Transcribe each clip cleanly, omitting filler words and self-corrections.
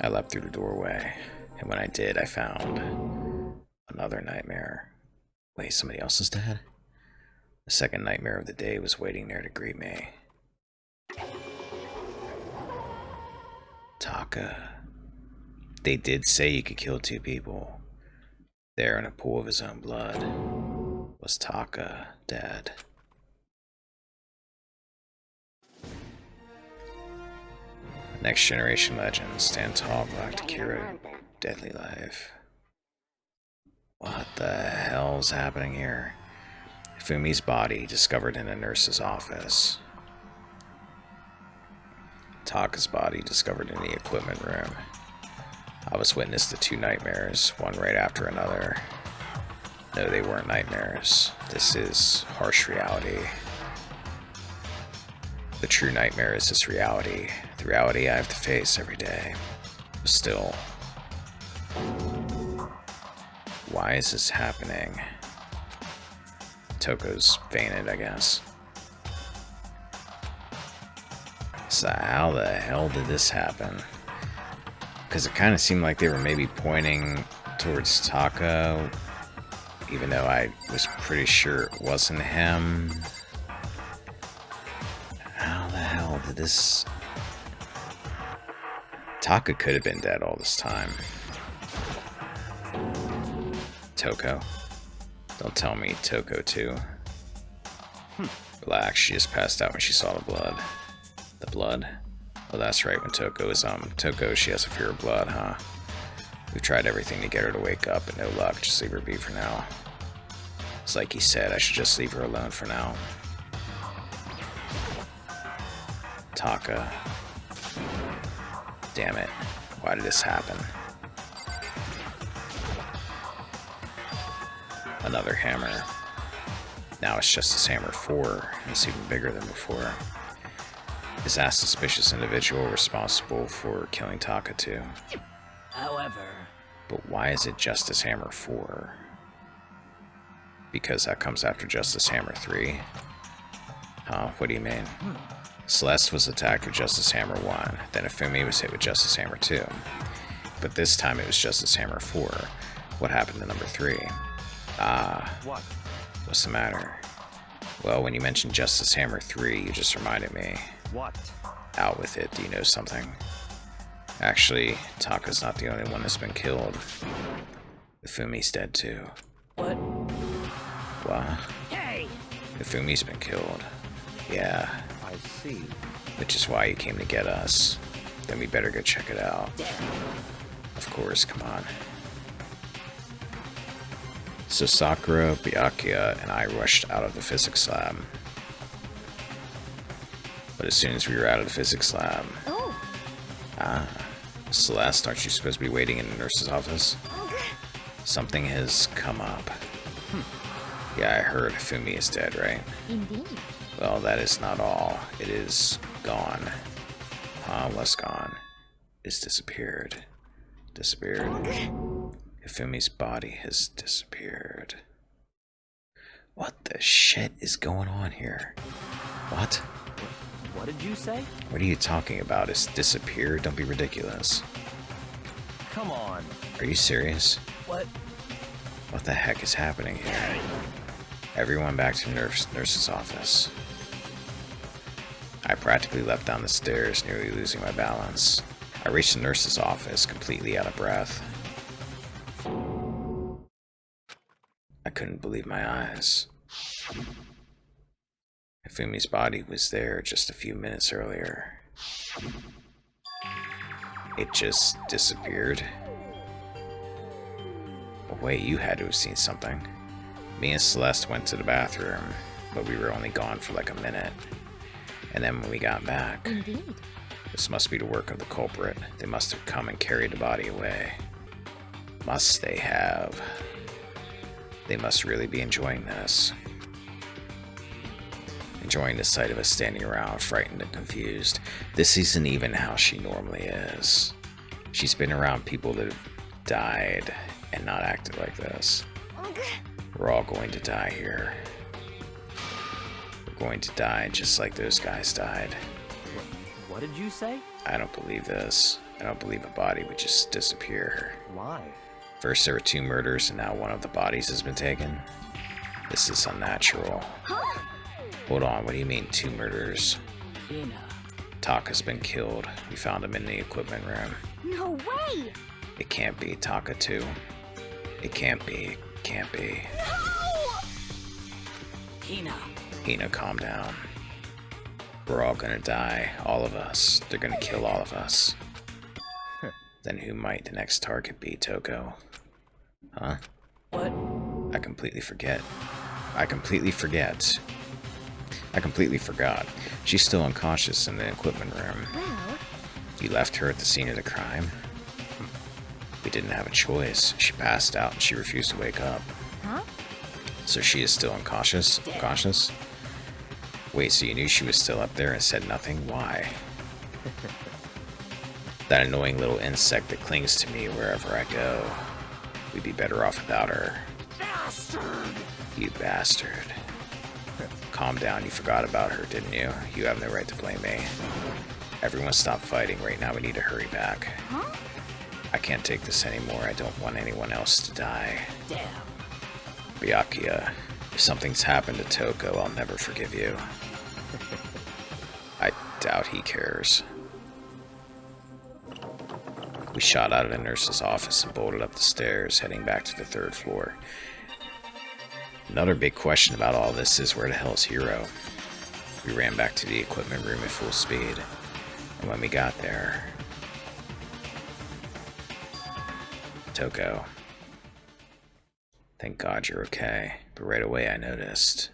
I leapt through the doorway, and when I did, I found another nightmare. Wait, somebody else is dead? The second nightmare of the day was waiting there to greet me. Taka. They did say you could kill two people. There in a pool of his own blood. Was Taka dead? Next Generation Legends. Stand tall, black to Kira. Deadly life. What the hell's happening here? Fumi's body discovered in a nurse's office. Taka's body discovered in the equipment room. I was witness to two nightmares, one right after another. No, they weren't nightmares. This is harsh reality. The true nightmare is this reality. The reality I have to face every day. But still, why is this happening? Toko's fainted, I guess. So how the hell did this happen? Because it kind of seemed like they were maybe pointing towards Taka, even though I was pretty sure it wasn't him. How the hell did this... Taka could have been dead all this time. Toko. Don't tell me Toko too. Relax, she just passed out when she saw the blood. The blood? Oh, that's right, when Toko is, Toko, she has a fear of blood, huh? We've tried everything to get her to wake up, but no luck, just leave her be for now. It's like he said, I should just leave her alone for now. Taka. Damn it, why did this happen? Another hammer. Now it's Justice Hammer 4, and it's even bigger than before. Is that suspicious individual responsible for killing Taka too? However... But why is it Justice Hammer 4? Because that comes after Justice Hammer 3? Huh, what do you mean? Celeste was attacked with Justice Hammer 1, then Ifumi was hit with Justice Hammer 2. But this time it was Justice Hammer 4. What happened to number 3? What? What's the matter? Well, when you mentioned Justice Hammer 3, you just reminded me. What? Out with it, do you know something? Actually, Taka's not the only one that's been killed. Ifumi's dead too. What? What? Hey! Ifumi's been killed. Yeah. I see. Which is why he came to get us. Then we better go check it out. Of course, come on. So Sakura, Byakuya, and I rushed out of the physics lab. But as soon as we were out of the physics lab... Oh. Celeste, aren't you supposed to be waiting in the nurse's office? Something has come up. Yeah, I heard Fumi is dead, right? Indeed. Well, that is not all. It is gone. What's gone? It's disappeared. Disappeared. Ifumi's body has disappeared. What the shit is going on here? What? What did you say? What are you talking about? It's disappeared? Don't be ridiculous. Come on. Are you serious? What? What the heck is happening here? Everyone back to the nurse's office. I practically leapt down the stairs, nearly losing my balance. I reached the nurse's office, completely out of breath. I couldn't believe my eyes. Ifumi's body was there just a few minutes earlier. It just disappeared. Oh, wait, you had to have seen something. Me and Celeste went to the bathroom, but we were only gone for like a minute. And then when we got back... Indeed. This must be the work of the culprit. They must have come and carried the body away. Must they have? They must really be enjoying this. Enjoying the sight of us standing around, frightened and confused. This isn't even how she normally is. She's been around people that have died and not acted like this. We're all going to die here. We're going to die just like those guys died. What did you say? I don't believe this. I don't believe a body would just disappear. Why? First there were 2 murders and now one of the bodies has been taken. This is unnatural. Huh? Hold on, what do you mean 2 murders? Hina. Taka's been killed. We found him in the equipment room. No way! It can't be Taka too. It can't be. It can't be. No! Hina. Hina, calm down. We're all gonna die. All of us. They're gonna kill all of us. Then who might the next target be, Toko? Huh? What? I completely forget. I completely forgot. She's still unconscious in the equipment room. Well, You left her at the scene of the crime? We didn't have a choice. She passed out and she refused to wake up. huh? So she is still unconscious? Unconscious? Wait, so you knew she was still up there and said nothing? Why? That annoying little insect that clings to me wherever I go. We'd be better off without her. Bastard! You bastard. Calm down, you forgot about her, didn't you? You have no right to blame me. Everyone stop fighting right now, we need to hurry back. Huh? I can't take this anymore, I don't want anyone else to die. Damn. Byakuya, if something's happened to Toko, I'll never forgive you. I doubt he cares. We shot out of the nurse's office and bolted up the stairs, heading back to the 3rd floor. Another big question about all this is where the hell is Hiro? We ran back to the equipment room at full speed, and when we got there... Toko. Thank God you're okay, but right away I noticed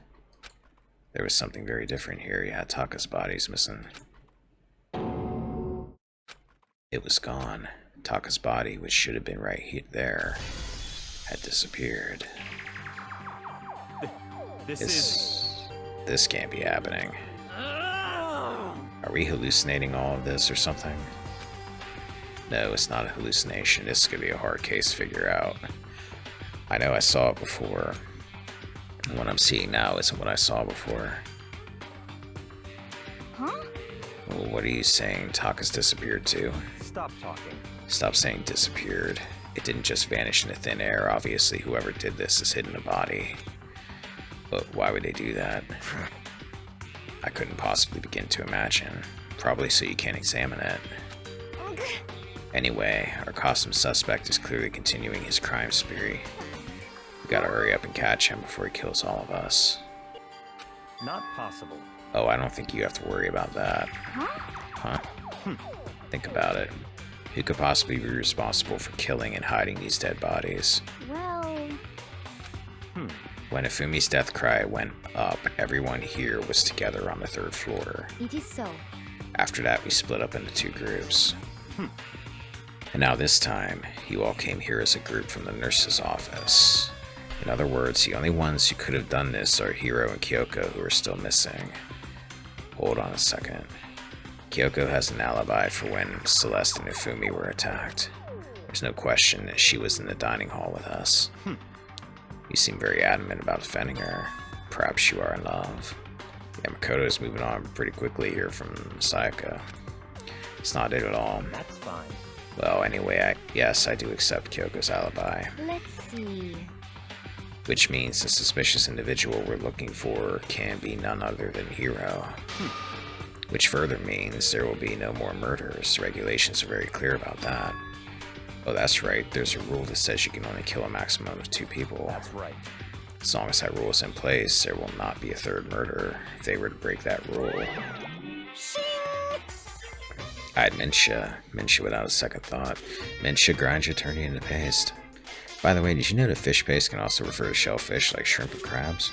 there was something very different here. You had Taka's body's missing. It was gone. Taka's body, which should have been right there, had disappeared. This can't be happening. Are we hallucinating all of this or something? No, it's not a hallucination. This could be a hard case to figure out. I know I saw it before. And what I'm seeing now isn't what I saw before. Huh? Well, what are you saying? Taka's disappeared too? Stop talking. Stop saying disappeared. It didn't just vanish into thin air. Obviously, whoever did this has hidden a body. But why would they do that? I couldn't possibly begin to imagine. Probably so you can't examine it. Anyway, our costume suspect is clearly continuing his crime spree. We gotta hurry up and catch him before he kills all of us. Not possible. Oh, I don't think you have to worry about that. Huh? Huh? Think about it. Who could possibly be responsible for killing and hiding these dead bodies? Well... When Ifumi's death cry went up, everyone here was together on the 3rd floor. It is so. After that, we split up into 2 groups. And now this time, you all came here as a group from the nurse's office. In other words, the only ones who could have done this are Hiro and Kyoko, who are still missing. Hold on a second. Kyoko has an alibi for when Celeste and Ifumi were attacked. There's no question that she was in the dining hall with us. You seem very adamant about defending her. Perhaps you are in love. Yeah, Makoto's moving on pretty quickly here from Sayaka. It's not it at all. That's fine. Well, anyway, yes, I do accept Kyoko's alibi. Let's see... Which means the suspicious individual we're looking for can be none other than Hiro. Which further means there will be no more murders. The regulations are very clear about that. Oh, that's right, there's a rule that says you can only kill a maximum of 2 people. That's right. As long as that rule is in place, there will not be a 3rd murder if they were to break that rule. I had Minsha without a second thought. Minsha grinds your turning into paste. By the way, did you know that fish paste can also refer to shellfish like shrimp and crabs?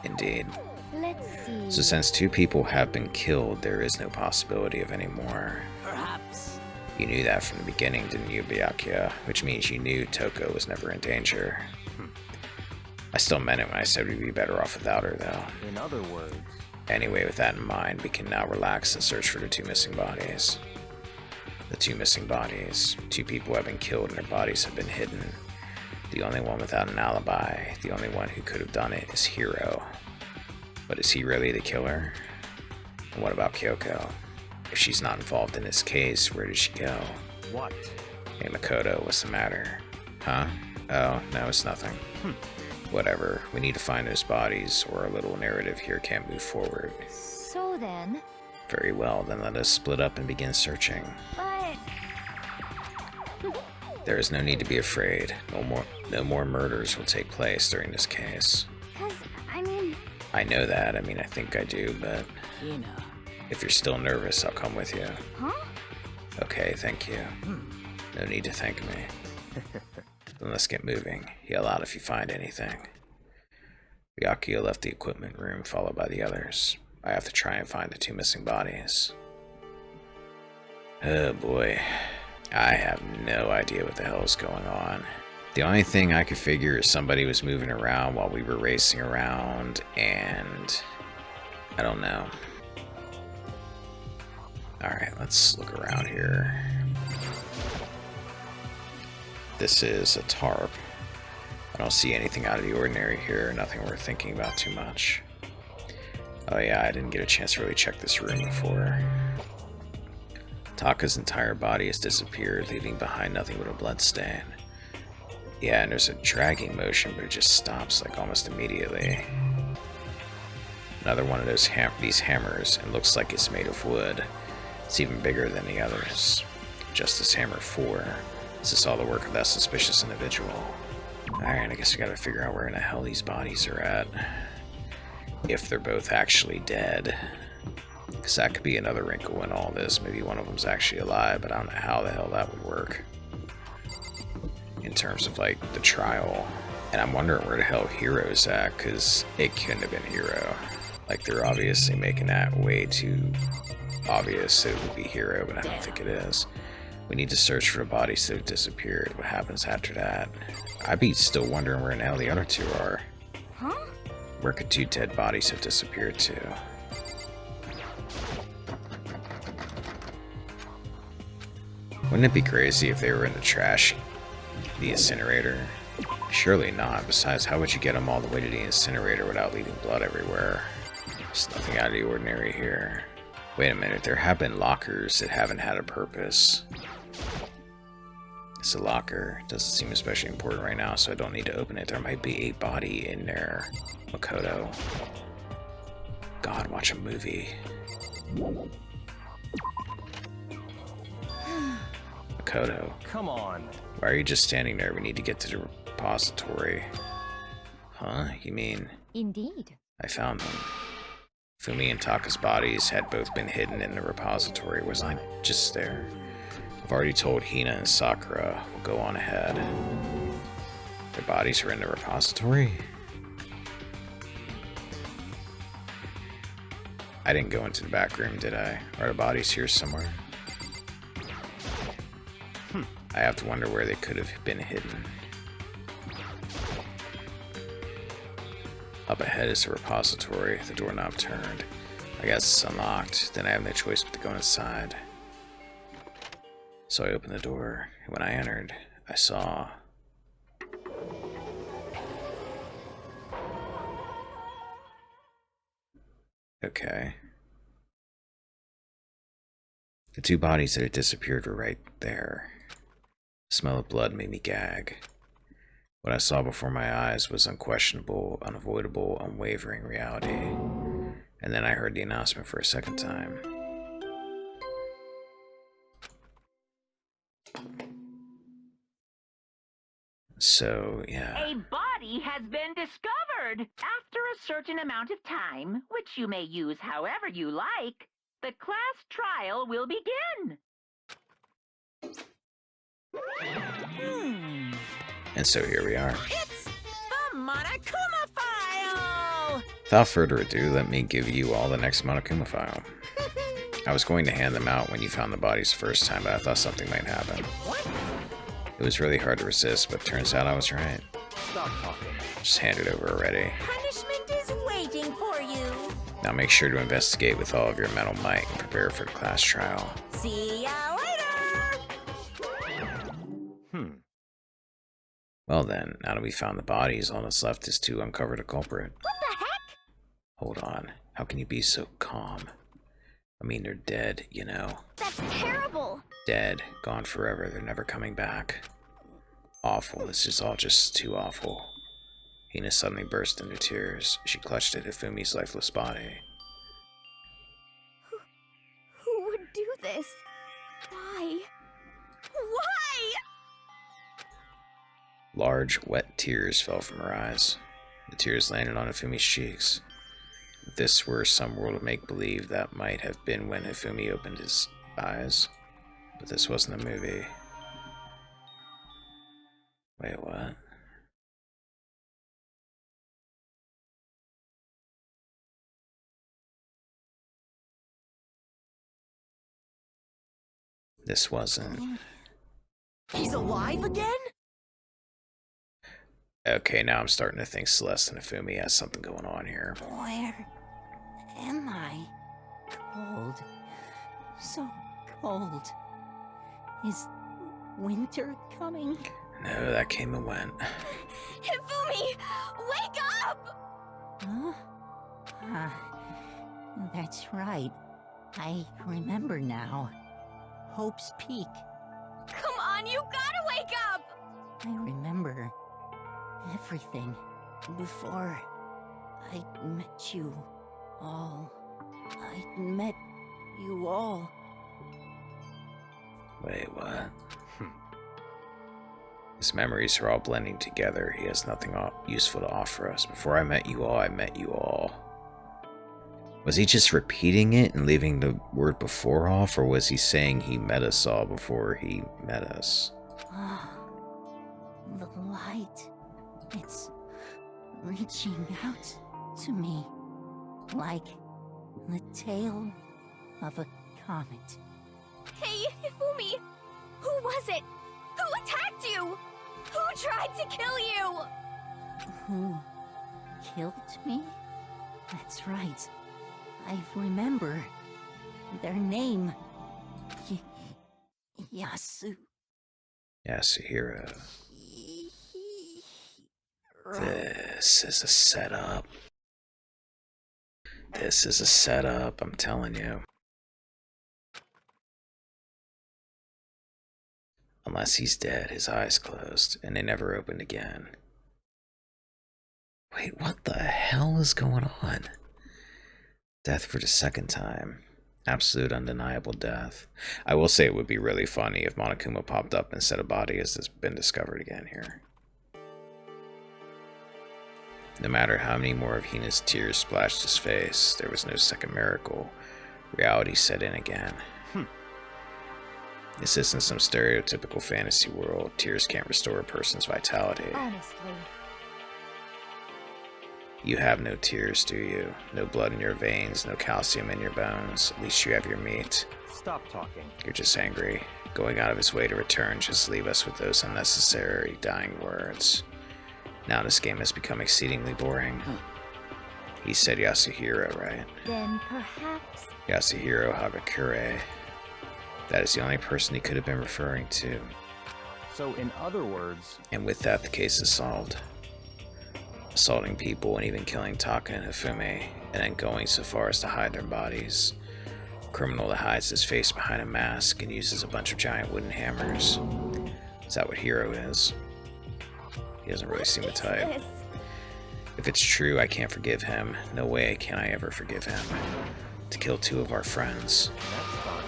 Indeed. Let's see... So since 2 people have been killed, there is no possibility of any more. Perhaps... You knew that from the beginning, didn't you, Byakuya? Which means you knew Toko was never in danger. I still meant it when I said we'd be better off without her, though. In other words... Anyway, with that in mind, we can now relax and search for the 2 missing bodies. The 2 missing bodies. 2 people have been killed and their bodies have been hidden. The only one without an alibi, the only one who could have done it, is Hiro. But is he really the killer? And what about Kyoko? If she's not involved in this case, where did she go? What? Hey Makoto, what's the matter? Huh? Oh, no, it's nothing. Whatever, we need to find those bodies, or our little narrative here can't move forward. So then... Very well, then let us split up and begin searching. But... There is no need to be afraid. No more murders will take place during this case. I know that. I think I do, but... If you're still nervous, I'll come with you. Huh? Okay, thank you. No need to thank me. Then let's get moving. Yell out if you find anything. Ryakuya left the equipment room, followed by the others. I have to try and find the 2 missing bodies. Oh boy. I have no idea what the hell is going on. The only thing I could figure is somebody was moving around while we were racing around, and... I don't know. Alright, let's look around here. This is a tarp. I don't see anything out of the ordinary here, nothing worth thinking about too much. Oh yeah, I didn't get a chance to really check this room before. Taka's entire body has disappeared, leaving behind nothing but a blood stain. Yeah, and there's a dragging motion, but it just stops like almost immediately. Another one of these hammers, and looks like it's made of wood. It's even bigger than the others. Justice Hammer 4. Is this all the work of that suspicious individual? Alright, I guess we gotta figure out where in the hell these bodies are at. If they're both actually dead. Because that could be another wrinkle in all this. Maybe one of them's actually alive, but I don't know how the hell that would work. In terms of, like, the trial. And I'm wondering where the hell Hero's at, because it couldn't have been Hero. Like, they're obviously making that way too obvious that it would be Hero, but I don't think it is. We need to search for the bodies that have disappeared. What happens after that? I'd be still wondering where in the hell the other 2 are. Huh? Where could 2 dead bodies have disappeared to? Wouldn't it be crazy if they were in the trash? The incinerator? Surely not. Besides, how would you get them all the way to the incinerator without leaving blood everywhere? There's nothing out of the ordinary here. Wait a minute, there have been lockers that haven't had a purpose. It's a locker. Doesn't seem especially important right now, so I don't need to open it. There might be a body in there. Makoto. God, watch a movie. Makoto. Come on. Why are you just standing there? We need to get to the repository. Huh? You mean... Indeed. I found them. Fumi and Taka's bodies had both been hidden in the repository. Was I just there? I've already told Hina and Sakura. We'll go on ahead. Their bodies are in the repository? I didn't go into the back room, did I? Are the bodies here somewhere? I have to wonder where they could have been hidden. Up ahead is the repository, the doorknob turned. I guess it's unlocked, then I have no choice but to go inside. So I opened the door, and when I entered, I saw... Okay. The 2 bodies that had disappeared were right there. The smell of blood made me gag. What I saw before my eyes was unquestionable, unavoidable, unwavering reality. And then I heard the announcement for a second time. So, yeah. A body has been discovered. After a certain amount of time, which you may use however you like, the class trial will begin. And so here we are. It's the Monokuma file! Without further ado, let me give you all the next Monokuma file. I was going to hand them out when you found the bodies the first time, but I thought something might happen. What? It was really hard to resist, but turns out I was right. Stop talking. Just hand it over already. Punishment is waiting for you. Now make sure to investigate with all of your mental might and prepare for the class trial. See ya later! Well then, now that we found the bodies, all that's left is to uncover the culprit. What the heck? Hold on. How can you be so calm? I mean, they're dead, you know. That's terrible. Dead. Gone forever. They're never coming back. Awful. This is all just too awful. Hina suddenly burst into tears. She clutched at Hifumi's lifeless body. Who would do this? Why? Why? Large, wet tears fell from her eyes. The tears landed on Hifumi's cheeks. If this were some world of make-believe, that might have been when Hifumi opened his eyes. But this wasn't a movie. Wait, what? This wasn't. He's alive again? Okay, now I'm starting to think Celeste and Hifumi has something going on here. Where am I? Cold. So cold. Is winter coming? No, that came and went. Hifumi! Wake up! Huh? That's right. I remember now. Hope's Peak. Come on, you gotta wake up! I remember everything before I met you all. I met you all. Wait, what? His memories are all blending together. He has nothing useful to offer us. Before I met you all, I met you all. Was he just repeating it and leaving the word before off, or was he saying he met us all before he met us? The light. It's reaching out to me. Like the tail of a comet. Hey, Hifumi! Who was it? Who attacked you? Who tried to kill you? Who killed me? That's right. I remember their name. Yasuhiro. This is a setup. This is a setup, I'm telling you. Unless he's dead, his eyes closed, and they never opened again. Wait, what the hell is going on? Death for the second time. Absolute undeniable death. I will say it would be really funny if Monokuma popped up instead of body has been discovered again here. No matter how many more of Hina's tears splashed his face, there was no second miracle. Reality set in again. This isn't some stereotypical fantasy world. Tears can't restore a person's vitality. Honestly. You have no tears, do you? No blood in your veins, no calcium in your bones. At least you have your meat. Stop talking. You're just angry. Going out of his way to return, just leave us with those unnecessary dying words. Now this game has become exceedingly boring. He said Yasuhiro, right? Then perhaps... Yasuhiro Hagakure. That is the only person he could have been referring to. So in other words... And with that, the case is solved. Assaulting people and even killing Taka and Hifumi, and then going so far as to hide their bodies. A criminal that hides his face behind a mask and uses a bunch of giant wooden hammers. Is that what Hiro is? He doesn't really seem the type. If it's true, I can't forgive him. No way can I ever forgive him. To kill two of our friends. That's fine.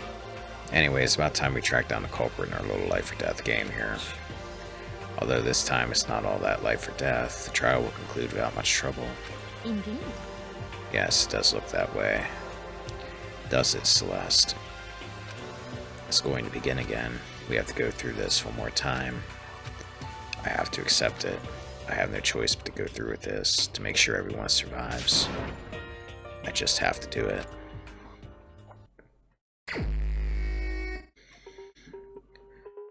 Anyway, it's about time we track down the culprit in our little life or death game here. Although this time it's not all that life or death, the trial will conclude without much trouble. Indeed. Yes, it does look that way. Does it, Celeste? It's going to begin again. We have to go through this one more time. I have to accept it. I have no choice but to go through with this, to make sure everyone survives. I just have to do it.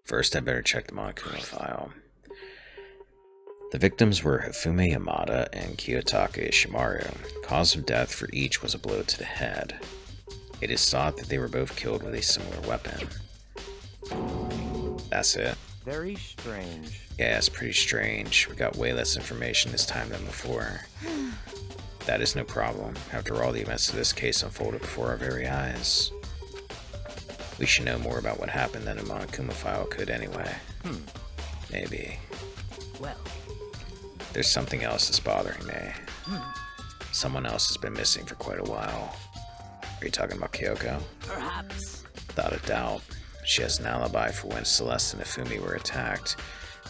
First, I better check the Monokuma file. The victims were Hifumi Yamada and Kiyotaka Ishimaru. Cause of death for each was a blow to the head. It is thought that they were both killed with a similar weapon. That's it. Very strange. Yeah, it's pretty strange. We got way less information this time than before. That is no problem. After all, the events of this case unfolded before our very eyes. We should know more about what happened than a Monokuma file could anyway. Maybe. Well, There's something else that's bothering me. Someone else has been missing for quite a while. Are you talking about Kyoko? perhaps. Without a doubt. She has an alibi for when Celeste and Ifumi were attacked.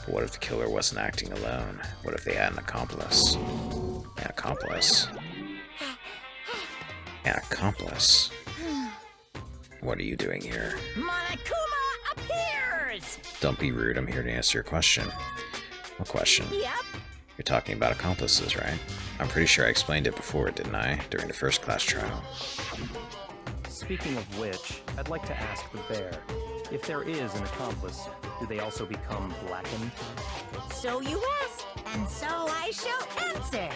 But what if the killer wasn't acting alone? What if they had an accomplice? An accomplice? An accomplice? What are you doing here? Monokuma appears! Don't be rude, I'm here to answer your question. What question? Yep. You're talking about accomplices, right? I'm pretty sure I explained it before, didn't I? During the first class trial. Speaking of which, I'd like to ask the bear, if there is an accomplice, do they also become blackened? So you ask, and so I shall answer.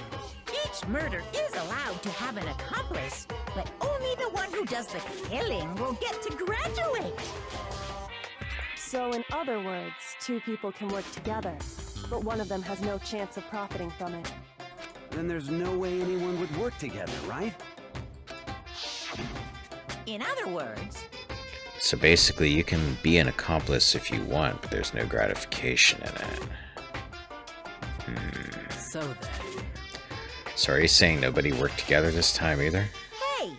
Each murder is allowed to have an accomplice, but only the one who does the killing will get to graduate. So in other words, two people can work together, but one of them has no chance of profiting from it. Then there's no way anyone would work together, right? In other words, So basically, you can be an accomplice if you want, but there's no gratification in it. so then. So are you saying nobody worked together this time either? Hey,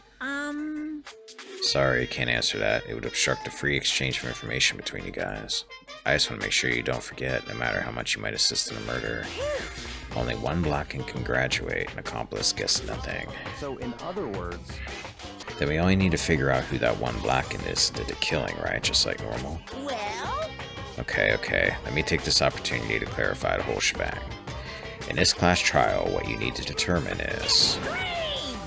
Sorry, can't answer that. It would obstruct the free exchange of information between you guys. I just want to make sure you don't forget, no matter how much you might assist in a murder. Only one blackened can graduate, an accomplice gets nothing. So in other words, Then we only need to figure out who that one blackened is that did the killing, right? Just like normal. well, Okay. Let me take this opportunity to clarify the whole shebang. In this class trial, what you need to determine is scream!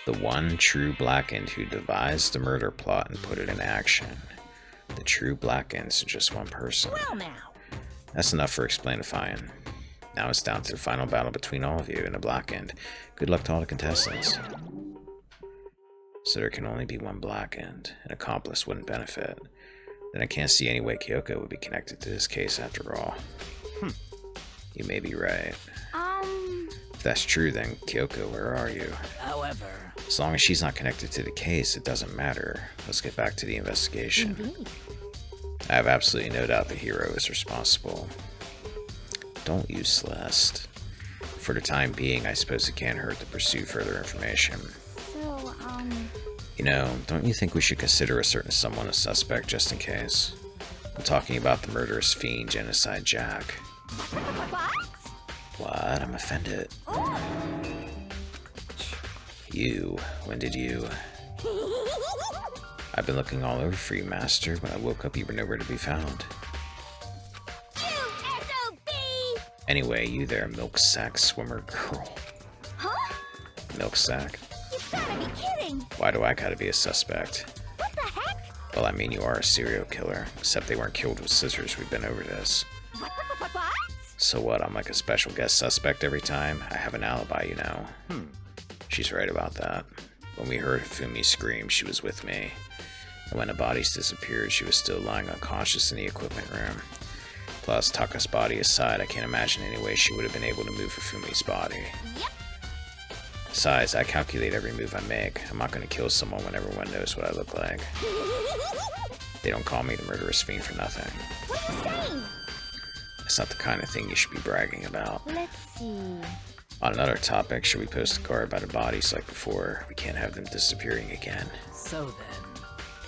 the one true blackened who devised the murder plot and put it in action. The true blackens to just one person. Well now, That's enough for explainifying. Now it's down to the final battle between all of you and the blackened. Good luck to all the contestants. So there can only be one blackened. An accomplice wouldn't benefit. Then I can't see any way Kyoko would be connected to this case after all. You may be right. If that's true, then Kyoko, where are you? however, As long as she's not connected to the case, it doesn't matter. Let's get back to the investigation. Indeed. I have absolutely no doubt the hero is responsible. Don't you, Celeste. For the time being, I suppose it can't hurt to pursue further information. So, You know, don't you think we should consider a certain someone a suspect just in case? I'm talking about the murderous fiend Genocide Jack. What? I'm offended. You. When did you? I've been looking all over for you, Master. When I woke up, you were nowhere to be found. Anyway, you there, milk sack swimmer girl. huh? Milk sack? You gotta be kidding! Why do I gotta be a suspect? What the heck? Well, I mean, you are a serial killer. Except they weren't killed with scissors. We've been over this. What? So what, I'm like a special guest suspect every time? I have an alibi, you know. She's right about that. When we heard Fumi scream, she was with me. And when the bodies disappeared, she was still lying unconscious in the equipment room. Plus, Taka's body aside, I can't imagine any way she would have been able to move Fumi's body. Yep. Besides, I calculate every move I make. I'm not going to kill someone when everyone knows what I look like. They don't call me the murderous fiend for nothing. What are you saying? It's not the kind of thing you should be bragging about. Let's see. On another topic, should we post a guard by the bodies like before? We can't have them disappearing again. so then.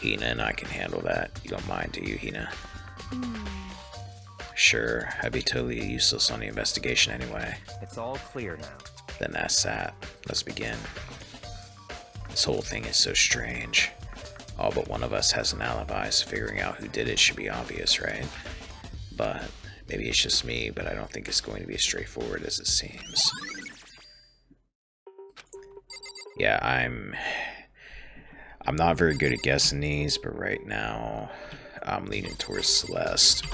Hina and I can handle that. You don't mind, do you, Hina? Sure, I'd be totally useless on the investigation anyway. it's all clear now. Then that's that. Let's begin. This whole thing is so strange. All but one of us has an alibi, so figuring out who did it should be obvious, right? But maybe it's just me, but I don't think it's going to be as straightforward as it seems. Yeah, I'm not very good at guessing these, but right now I'm leaning towards Celeste.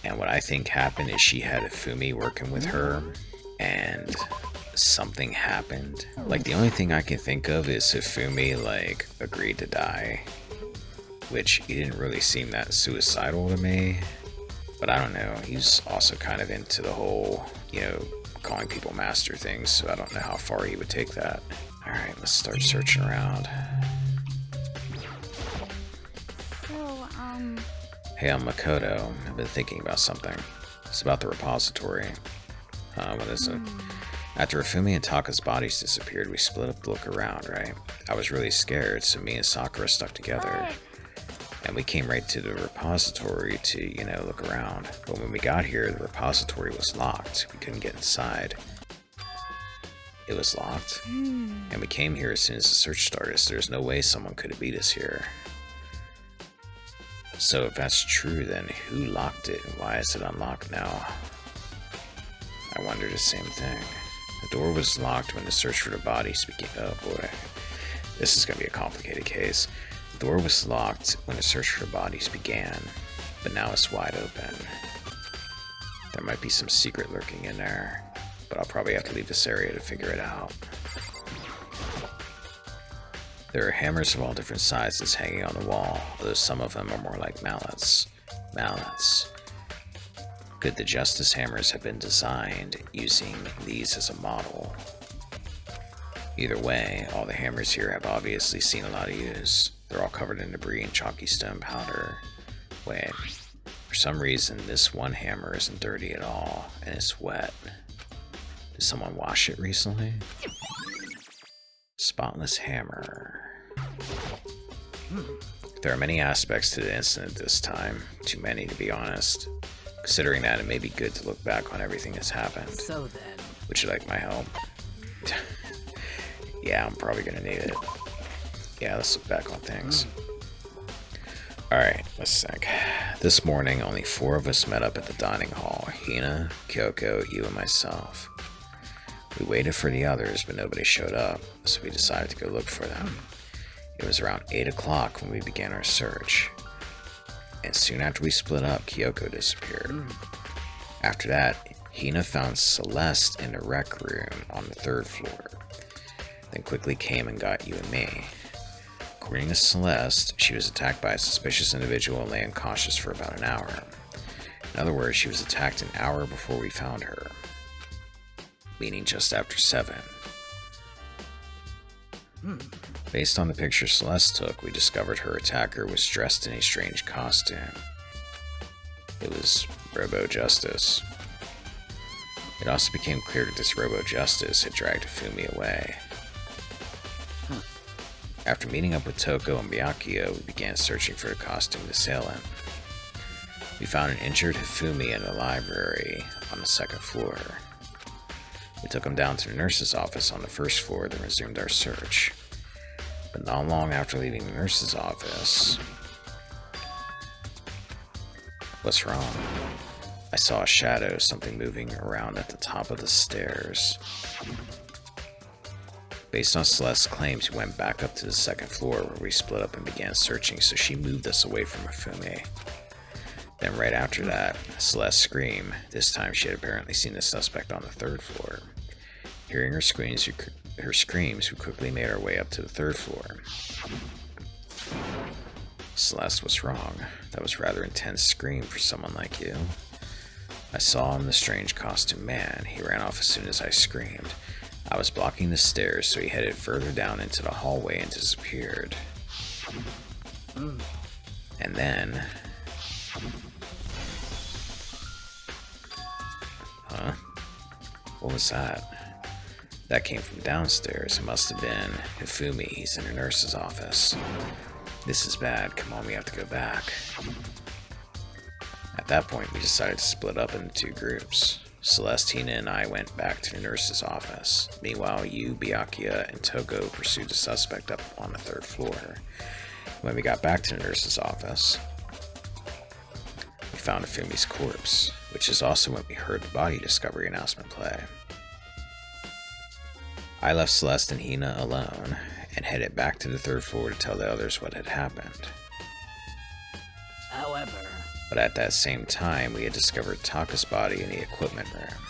And what I think happened is she had Ifumi working with her, and something happened. Like, the only thing I can think of is Ifumi, like, agreed to die. Which, he didn't really seem that suicidal to me. But I don't know, he's also kind of into the whole, you know, calling people master things, so I don't know how far he would take that. Alright, let's start searching around. So, Hey, I'm Makoto. I've been thinking about something. It's about the repository. What is it? After Ifumi and Taka's bodies disappeared, we split up to look around, right? I was really scared, so me and Sakura stuck together. And we came right to the repository to, look around. But when we got here, the repository was locked. We couldn't get inside. It was locked. And we came here as soon as the search started, so there's no way someone could have beat us here. So if that's true, then who locked it and why is it unlocked now? I wonder the same thing. The door was locked when the search for the bodies began. Oh boy. This is going to be a complicated case. The door was locked when the search for the bodies began, but now it's wide open. There might be some secret lurking in there, but I'll probably have to leave this area to figure it out. There are hammers of all different sizes hanging on the wall, although some of them are more like mallets. Could the justice hammers have been designed using these as a model? Either way, all the hammers here have obviously seen a lot of use. They're all covered in debris and chalky stone powder. Wait, for some reason this one hammer isn't dirty at all, and it's wet. Did someone wash it recently? Spotless hammer. There are many aspects to the incident this time. Too many, to be honest. Considering that, it may be good to look back on everything that's happened. So then. Would you like my help? Yeah, I'm probably gonna need it. Yeah, let's look back on things. Alright, let's think. This morning, only 4 of us met up at the dining hall. Hina, Kyoko, you, and myself. We waited for the others, but nobody showed up, so we decided to go look for them. It was around 8 o'clock when we began our search. And soon after we split up, Kyoko disappeared. After that, Hina found Celeste in the rec room on the 3rd floor, then quickly came and got you and me. According to Celeste, she was attacked by a suspicious individual and lay unconscious for about an hour. In other words, she was attacked an hour before we found her, meaning just after 7. Based on the picture Celeste took, we discovered her attacker was dressed in a strange costume. It was Robo Justice. It also became clear that this Robo Justice had dragged Ifumi away. After meeting up with Toko and Byakuya, we began searching for the costumed assailant. We found an injured Ifumi in a library on the 2nd floor. We took him down to the nurse's office on the 1st floor, then resumed our search. But not long after leaving the nurse's office... What's wrong? I saw a shadow, something moving around at the top of the stairs. Based on Celeste's claims, we went back up to the 2nd floor where we split up and began searching, so she moved us away from Ifumi. Then right after that, Celeste screamed. This time she had apparently seen the suspect on the 3rd floor. Hearing her screams, we quickly made our way up to the 3rd floor. Celeste was wrong. That was a rather intense scream for someone like you. I saw him, the strange costumed man. He ran off as soon as I screamed. I was blocking the stairs, so he headed further down into the hallway and disappeared. And then... Huh? What was that? That came from downstairs. It must have been Ifumi. He's in the nurse's office. This is bad. Come on, we have to go back. At that point, we decided to split up into 2 groups. Celeste, Hina, and I went back to the nurse's office. Meanwhile, you, Byakuya, and Toko pursued the suspect up on the 3rd floor. When we got back to the nurse's office, we found Ifumi's corpse, which is also when we heard the body discovery announcement play. I left Celeste and Hina alone, and headed back to the 3rd floor to tell the others what had happened. However... But at that same time, we had discovered Taka's body in the equipment room.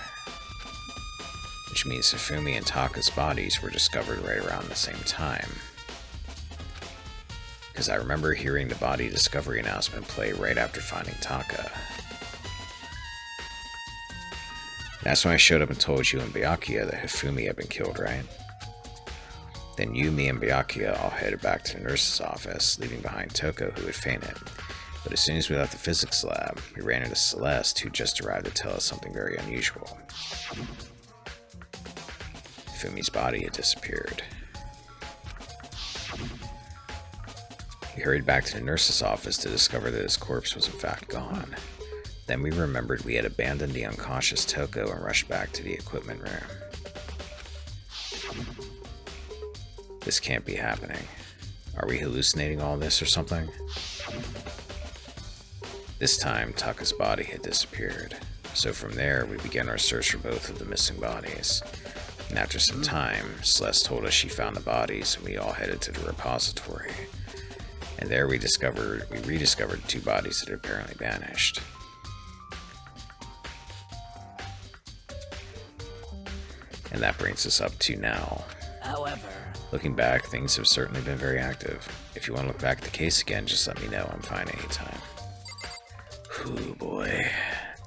Which means Ifumi and Taka's bodies were discovered right around the same time. Because I remember hearing the body discovery announcement play right after finding Taka. That's when I showed up and told you and Byakuya that Hifumi had been killed, right? Then you, me, and Byakuya all headed back to the nurse's office, leaving behind Toko, who had fainted. But as soon as we left the physics lab, we ran into Celeste, who just arrived to tell us something very unusual. Hifumi's body had disappeared. We hurried back to the nurse's office to discover that his corpse was in fact gone. Then we remembered we had abandoned the unconscious Toko and rushed back to the equipment room. This can't be happening. Are we hallucinating all this or something? This time, Taka's body had disappeared. So from there, we began our search for both of the missing bodies. And after some time, Celeste told us she found the bodies, and we all headed to the repository. And there we rediscovered 2 bodies that had apparently vanished. And that brings us up to now. However, Looking back, things have certainly been very active. If you want to look back at the case again, just let me know. I'm fine anytime. Ooh, boy.